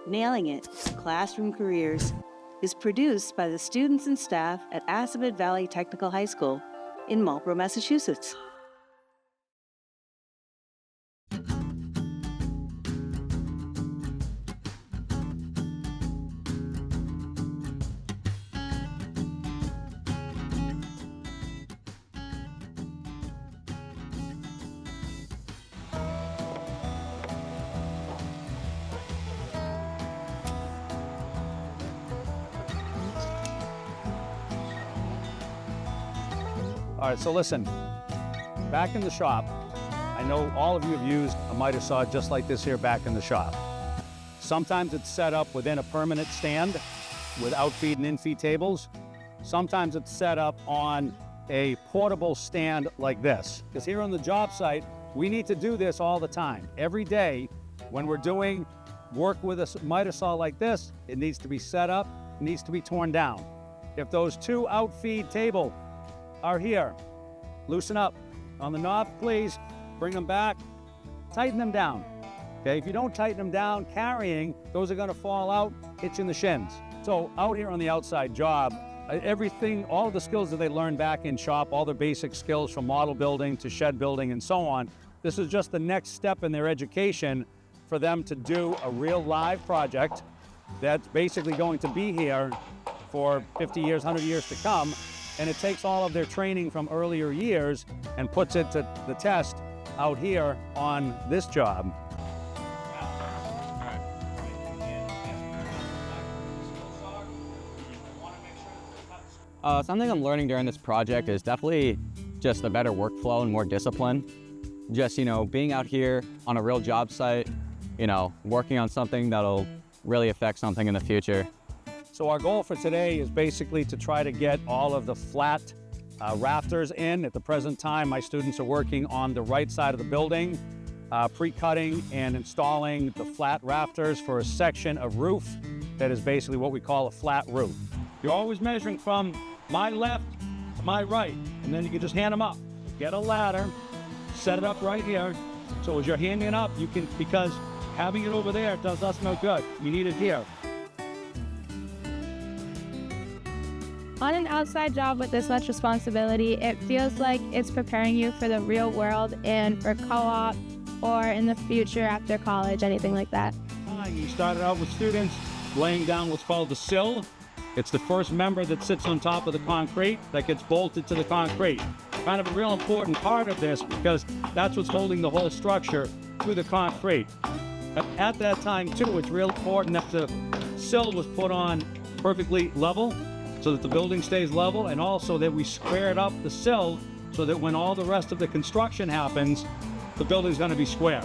Nailing It, Classroom Careers, is produced by the students and staff at Assabet Valley Technical High School in Marlborough, Massachusetts. All right, so listen, back in the shop, I know all of you have used a miter saw just like this here back in the shop. Sometimes it's set up within a permanent stand with outfeed and infeed tables. Sometimes it's set up on a portable stand like this. Because here on the job site, we need to do this all the time. Every day when we're doing work with a miter saw like this, it needs to be set up, it needs to be torn down. If those two outfeed tables are here, loosen up. On the knob, please, bring them back, tighten them down. Okay, if you don't tighten them down, carrying, those are gonna fall out, hit you in the shins. So out here on the outside job, everything, all of the skills that they learn back in shop, all the basic skills from model building to shed building and so on, this is just the next step in their education for them to do a real live project that's basically going to be here for 50 years, 100 years to come. And it takes all of their training from earlier years and puts it to the test out here on this job. Something I'm learning during this project is definitely just a better workflow and more discipline. Just, being out here on a real job site, working on something that'll really affect something in the future. So our goal for today is basically to try to get all of the flat rafters in. At the present time, my students are working on the right side of the building, pre-cutting and installing the flat rafters for a section of roof that is basically what we call a flat roof. You're always measuring from my left to my right, and then you can just hand them up. Get a ladder, set it up right here. So as you're handing it up, you can, because having it over there does us no good. You need it here. On an outside job with this much responsibility, it feels like it's preparing you for the real world and for co-op or in the future after college, anything like that. You started out with students laying down what's called the sill. It's the first member that sits on top of the concrete that gets bolted to the concrete. Kind of a real important part of this because that's what's holding the whole structure to the concrete. At that time too, it's real important that the sill was put on perfectly level, so that the building stays level, and also that we squared up the sill so that when all the rest of the construction happens, the building's going to be square.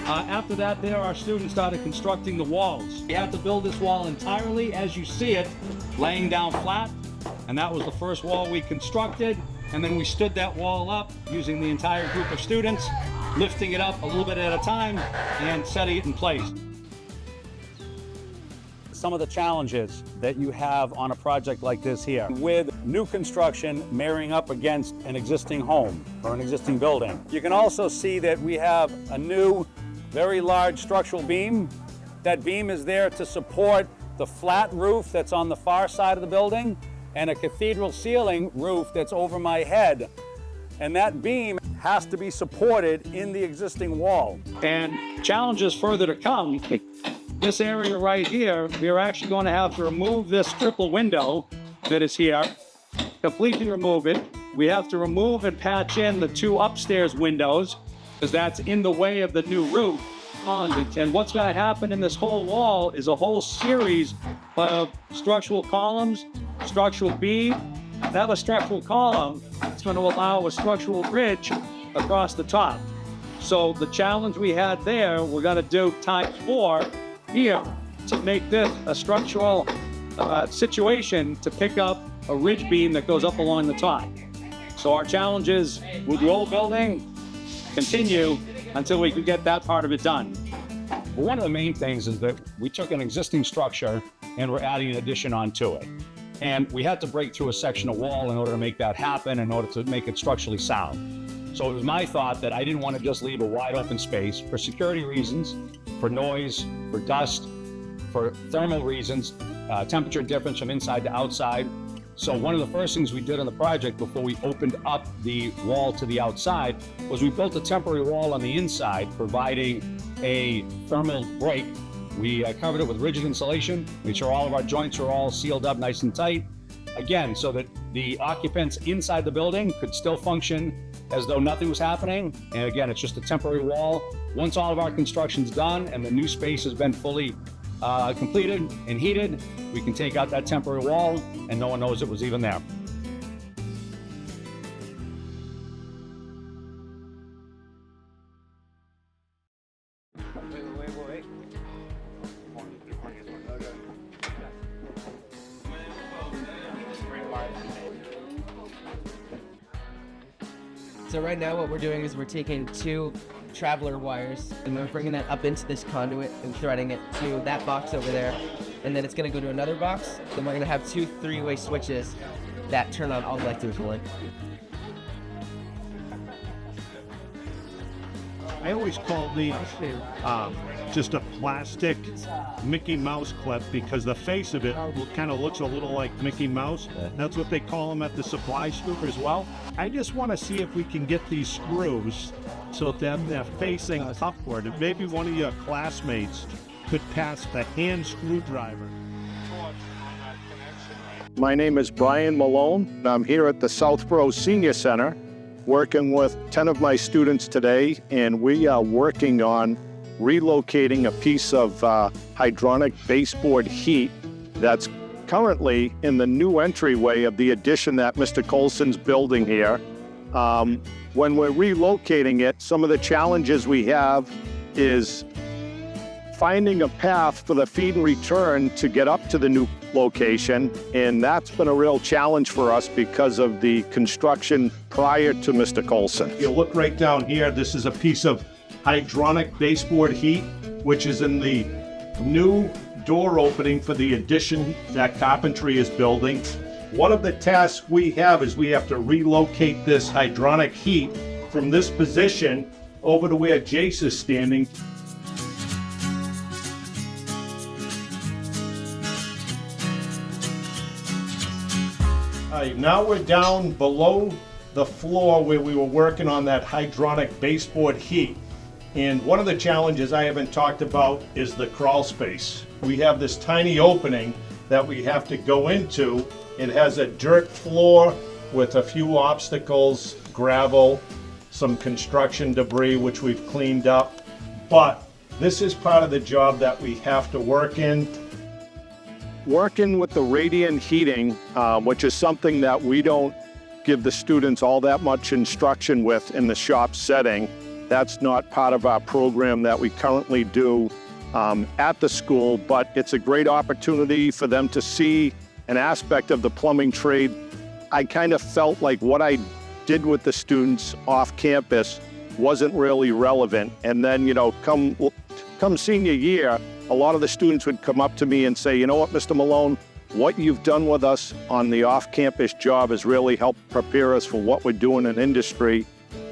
After that, our students started constructing the walls. We had to build this wall entirely as you see it, laying down flat, and that was the first wall we constructed, and then we stood that wall up using the entire group of students, lifting it up a little bit at a time and setting it in place. Some of the challenges that you have on a project like this here with new construction marrying up against an existing home or an existing building. You can also see that we have a new, very large structural beam. That beam is there to support the flat roof that's on the far side of the building and a cathedral ceiling roof that's over my head. And that beam has to be supported in the existing wall. And challenges further to come. This area right here, we are actually going to have to remove this triple window that is here, completely remove it. We have to remove and patch in the two upstairs windows because that's in the way of the new roof. And what's going to happen in this whole wall is a whole series of structural columns, structural beam. That was structural column. It's going to allow a structural bridge across the top. So the challenge we had there, we're going to do ×4 here to make this a structural situation to pick up a ridge beam that goes up along the top. So our challenges with the old building continue until we can get that part of it done. Well, one of the main things is that we took an existing structure and we're adding an addition onto it. And we had to break through a section of wall in order to make that happen, in order to make it structurally sound. So it was my thought that I didn't want to just leave a wide open space for security reasons, for noise, for dust, for thermal reasons, temperature difference from inside to outside. So one of the first things we did on the project before we opened up the wall to the outside was we built a temporary wall on the inside, providing a thermal break. We covered it with rigid insulation, made sure all of our joints are all sealed up nice and tight. Again, so that the occupants inside the building could still function as though nothing was happening. And again, it's just a temporary wall. Once all of our construction's done and the new space has been fully completed and heated, we can take out that temporary wall and no one knows it was even there. So right now what we're doing is we're taking 2 traveler wires and we're bringing that up into this conduit and threading it to that box over there. And then it's gonna go to another box. Then we're gonna have 2 3-way switches that turn on all electrically. I always call these just a plastic Mickey Mouse clip because the face of it kind of looks a little like Mickey Mouse. That's what they call them at the supply store as well. I just want to see if we can get these screws so that they're facing upward. And maybe one of your classmates could pass the hand screwdriver. My name is Brian Malone, and I'm here at the Southborough Senior Center working with 10 of my students today, and we are working on relocating a piece of hydronic baseboard heat that's currently in the new entryway of the addition that Mr. Colson's building here. When we're relocating it, some of the challenges we have is finding a path for the feed and return to get up to the new location, and that's been a real challenge for us because of the construction prior to Mr. Colson. You look right down here, this is a piece of hydronic baseboard heat, which is in the new door opening for the addition that carpentry is building. One of the tasks we have is we have to relocate this hydronic heat from this position over to where Jace is standing. Now we're down below the floor where we were working on that hydronic baseboard heat. And one of the challenges I haven't talked about is the crawl space. We have this tiny opening that we have to go into. It has a dirt floor with a few obstacles, gravel, some construction debris, which we've cleaned up. But this is part of the job that we have to work in. Working with the radiant heating, which is something that we don't give the students all that much instruction with in the shop setting. That's not part of our program that we currently do at the school, but it's a great opportunity for them to see an aspect of the plumbing trade. I kind of felt like what I did with the students off campus wasn't really relevant. And then, you know, come senior year, a lot of the students would come up to me and say, you know what, Mr. Malone, what you've done with us on the off-campus job has really helped prepare us for what we're doing in industry.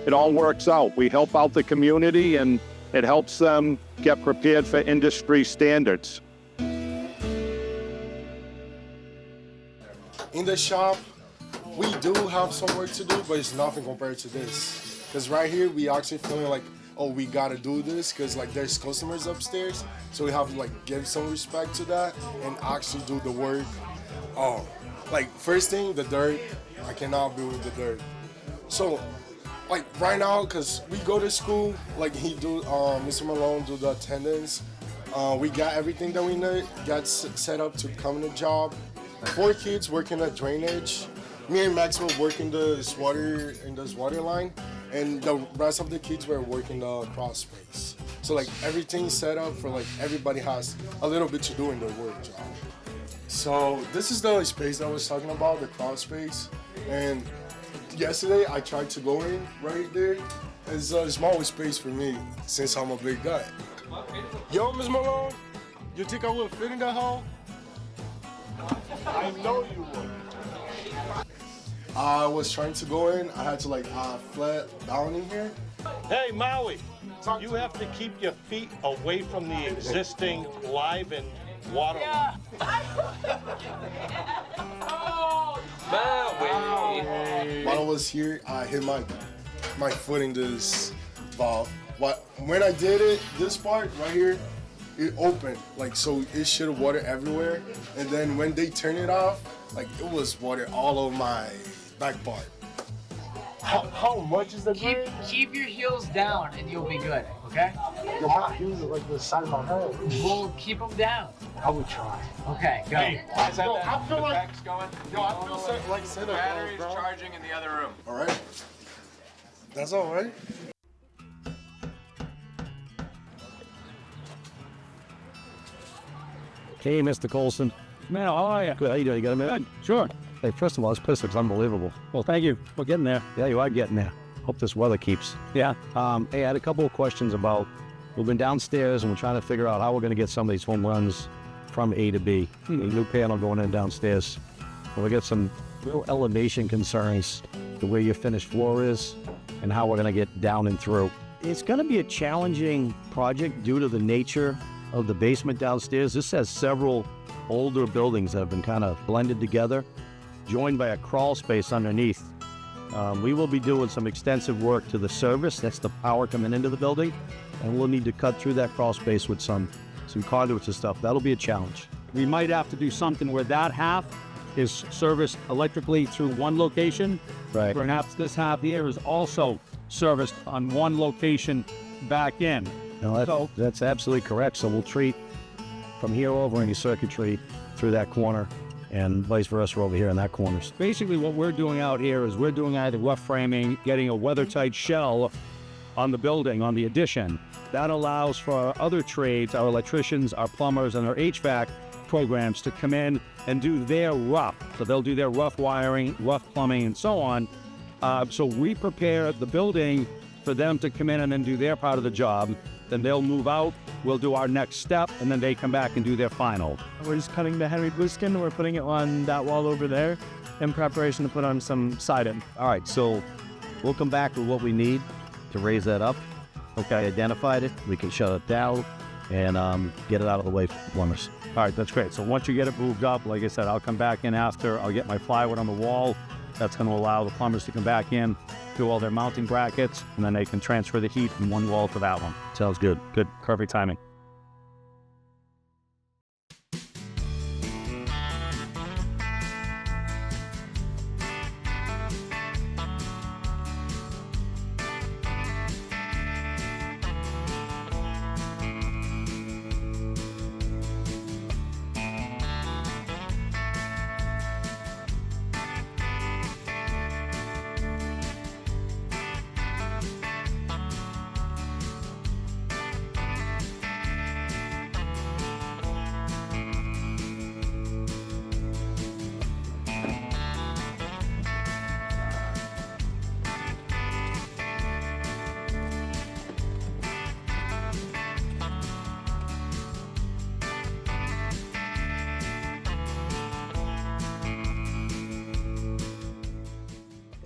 It all works out. We help out the community and it helps them get prepared for industry standards. In the shop, we do have some work to do, but it's nothing compared to this. Because right here, we actually feeling like, oh, we gotta do this because like there's customers upstairs, so we have to like give some respect to that and actually do the work. Oh, like first thing, the dirt, I cannot be with the dirt. So like right now, because we go to school, like Mr. Malone do the attendance. We got everything that we need, got set up to come in the job. 4 kids working at drainage. Me and Maxwell working this water line. And the rest of the kids were working the crawl space. So like everything's set up for like everybody has a little bit to do in their work job. So this is the space that I was talking about, the crawl space. And yesterday I tried to go in right there. It's a small space for me since I'm a big guy. Yo, Ms. Malone, you think I would fit in that hole? I know you would. I was trying to go in. I had to like flat down in here. Hey, Maui, you have to keep your feet away from the existing live and Water. While I was here, I hit my foot in this valve. When I did it, this part right here, it opened, like, so it should have water everywhere. And then when they turn it off, like, it was water all over my back part. How much is the drain? Keep your heels down and you'll be good, okay? My heels are like the side of my head. We'll keep them down. I would try. Okay, go. I feel like Santa Batteries Claus, bro. charging in the other room. All right. That's all right. Hey, Mr. Colson. Man, how are you? Good. How you doing? You got a minute? Sure. Hey, first of all, this place looks unbelievable. Well, thank you. We're getting there. Yeah, you are getting there. Hope this weather keeps. Yeah. Hey, I had a couple of questions about, we've been downstairs and we're trying to figure out how we're going to get some of these home runs from A to B. A new panel going in downstairs. And we got some real elevation concerns, the way your finished floor is and how we're going to get down and through. It's going to be a challenging project due to the nature of the basement downstairs. This has several older buildings that have been kind of blended together, joined by a crawl space underneath. We will be doing some extensive work to the service. That's the power coming into the building. And we'll need to cut through that crawl space with some conduits and stuff. That'll be a challenge. We might have to do something where that half is serviced electrically through one location. Right. Perhaps this half here is also serviced on one location back in. No, that's absolutely correct. So we'll treat from here over any circuitry through that corner and vice versa over here in that corner. Basically what we're doing out here is we're doing either rough framing, getting a weather-tight shell on the building, on the addition. That allows for our other trades, our electricians, our plumbers, and our HVAC programs to come in and do their rough. So they'll do their rough wiring, rough plumbing, and so on. So we prepare the building for them to come in and then do their part of the job. Then they'll move out, we'll do our next step, and then they come back and do their final. We're just cutting the Henry blueskin, we're putting it on that wall over there in preparation to put on some siding. All right, so we'll come back with what we need to raise that up. Okay, identified it, we can shut it down and get it out of the way for plumbers. All right, that's great. So once you get it moved up, like I said, I'll come back in after, I'll get my plywood on the wall. That's gonna allow the plumbers to come back in, do all their mounting brackets, and then they can transfer the heat from one wall to that one. Sounds good. Good, perfect timing.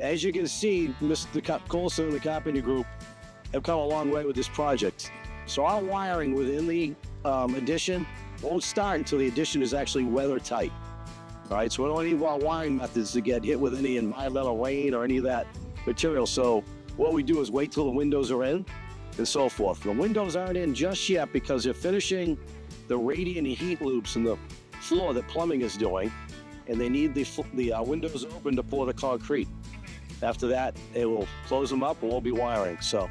As you can see, Mr. Colson and the carpentry group have come a long way with this project. So our wiring within the addition won't start until the addition is actually weather tight. All right, so we don't need our wiring methods to get hit with any environmental rain or any of that material. So what we do is wait till the windows are in and so forth. The windows aren't in just yet because they're finishing the radiant heat loops in the floor that plumbing is doing, and they need the windows open to pour the concrete. After that, they will close them up and we'll be wiring. So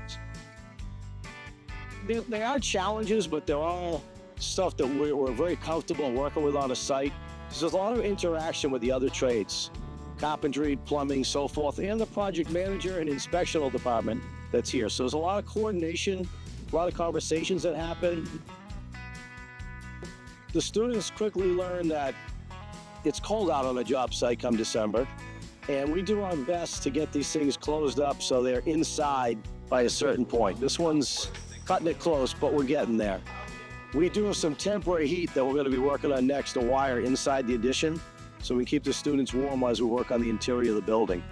there are challenges, but they're all stuff that we're very comfortable working with on a site. There's a lot of interaction with the other trades, carpentry, plumbing, so forth, and the project manager and inspectional department that's here. So there's a lot of coordination, a lot of conversations that happen. The students quickly learn that it's cold out on a job site come December, and we do our best to get these things closed up so they're inside by a certain point. This one's cutting it close, but we're getting there. We do have some temporary heat that we're going to be working on next to wire inside the addition, so we keep the students warm as we work on the interior of the building.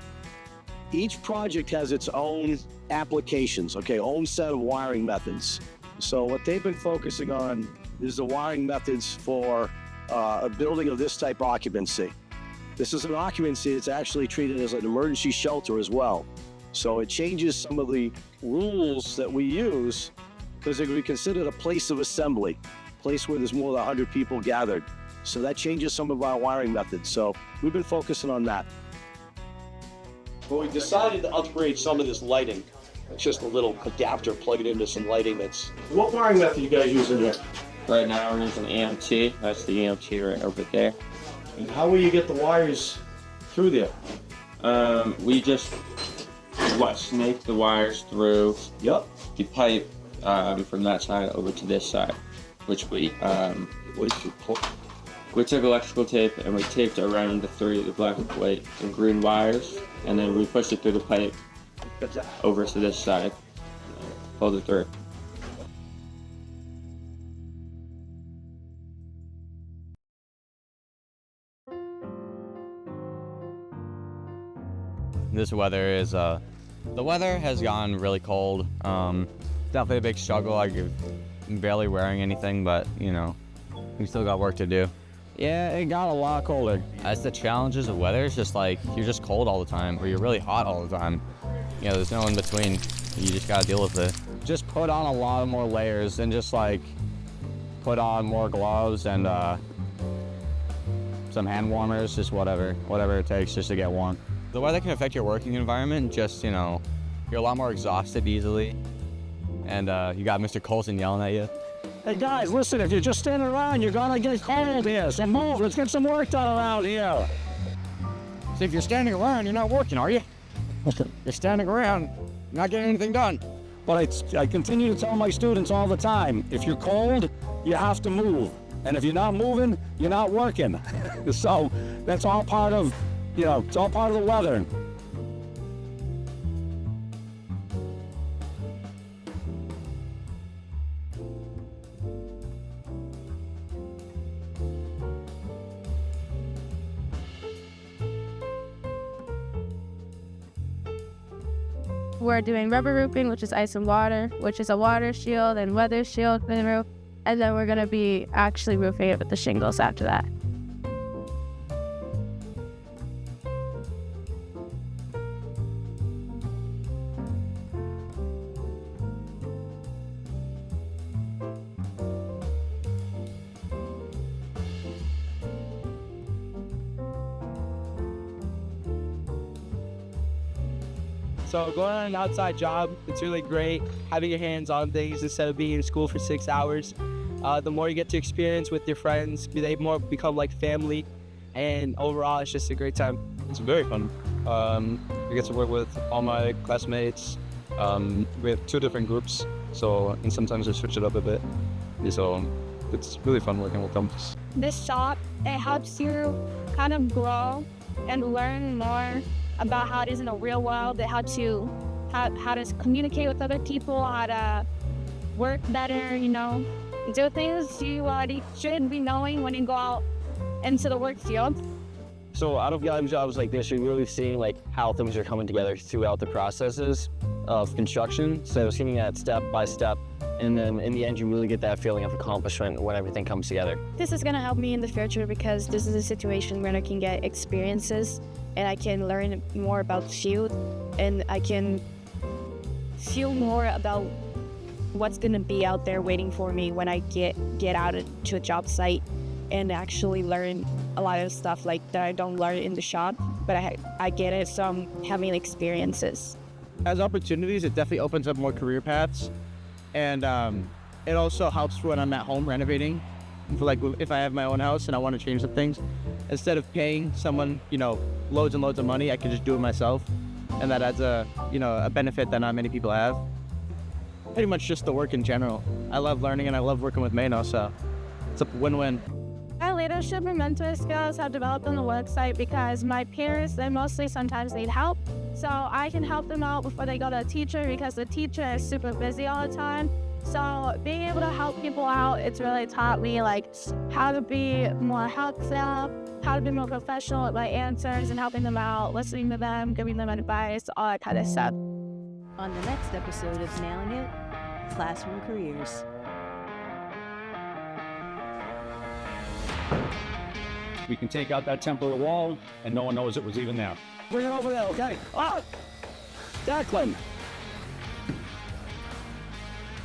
Each project has its own applications, okay, own set of wiring methods. So what they've been focusing on is the wiring methods for a building of this type occupancy. This is an occupancy, it's actually treated as an emergency shelter as well. So it changes some of the rules that we use because it would be considered a place of assembly, a place where there's more than 100 people gathered. So that changes some of our wiring methods. So we've been focusing on that. Well, we decided to upgrade some of this lighting. It's just a little adapter plugged into some lighting that's... What wiring method are you guys using here? Right now we're using EMT. That's the EMT right over there. And how will you get the wires through there? We just snake the wires through the pipe from that side over to this side, which we took electrical tape and we taped around the black, white, and green wires, and then we pushed it through the pipe over to this side, pulled it through. This weather is, the weather has gotten really cold. Definitely a big struggle. I'm barely wearing anything, but you know, we still got work to do. Yeah, it got a lot colder. That's the challenges of weather. It's just like, you're just cold all the time, or you're really hot all the time. You know, there's no in between. You just gotta deal with it. Just put on a lot more layers and just like, put on more gloves and some hand warmers, just whatever it takes just to get warm. The weather can affect your working environment, just, you know, you're a lot more exhausted easily. And you got Mr. Colson yelling at you. Hey guys, listen, if you're just standing around, you're gonna get cold here. So move, let's get some work done around here. So if you're standing around, you're not working, are you? You're standing around, not getting anything done. But I continue to tell my students all the time, if you're cold, you have to move. And if you're not moving, you're not working. So that's all part of, you know, it's all part of the weather. We're doing rubber roofing, which is ice and water, which is a water shield and weather shield for the roof. And then we're gonna be actually roofing it with the shingles after that. So going on an outside job, it's really great. Having your hands on things instead of being in school for 6 hours. The more you get to experience with your friends, they more become like family. And overall, it's just a great time. It's very fun. We get to work with all my classmates. We have 2 different groups, and sometimes we switch it up a bit. So it's really fun working with them. This shop, it helps you kind of grow and learn more about how it is in the real world, how to communicate with other people, how to work better, you know, do things you already should be knowing when you go out into the work field. So out of jobs like this, you're really seeing like how things are coming together throughout the processes of construction. So seeing that step by step, and then in the end, you really get that feeling of accomplishment when everything comes together. This is gonna help me in the future because this is a situation where I can get experiences and I can learn more about the field, and I can feel more about what's gonna be out there waiting for me when I get out to a job site and actually learn a lot of stuff like that I don't learn in the shop, but I get it from having experiences. As opportunities, it definitely opens up more career paths, and it also helps when I'm at home renovating. Like if I have my own house and I want to change some things, instead of paying someone, you know, loads and loads of money, I can just do it myself, and that adds a benefit that not many people have. Pretty much just the work in general. I love learning and I love working with Mano, so it's a win-win. My leadership and mentor skills have developed on the work site because my peers, they mostly sometimes need help. So I can help them out before they go to a teacher because the teacher is super busy all the time. So being able to help people out, it's really taught me like how to be more helpful, how to be more professional with my answers and helping them out, listening to them, giving them advice, all that kind of stuff. On the next episode of Nailing It, Classroom Careers. we can take out that temporary wall and no one knows it was even there. Bring it over there, okay? Ah! Declan!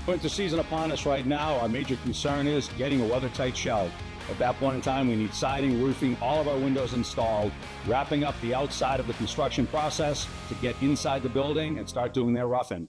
Winter season upon us right now, our major concern is getting a weather-tight shell. At that point in time, we need siding, roofing, all of our windows installed, wrapping up the outside of the construction process to get inside the building and start doing their roughing.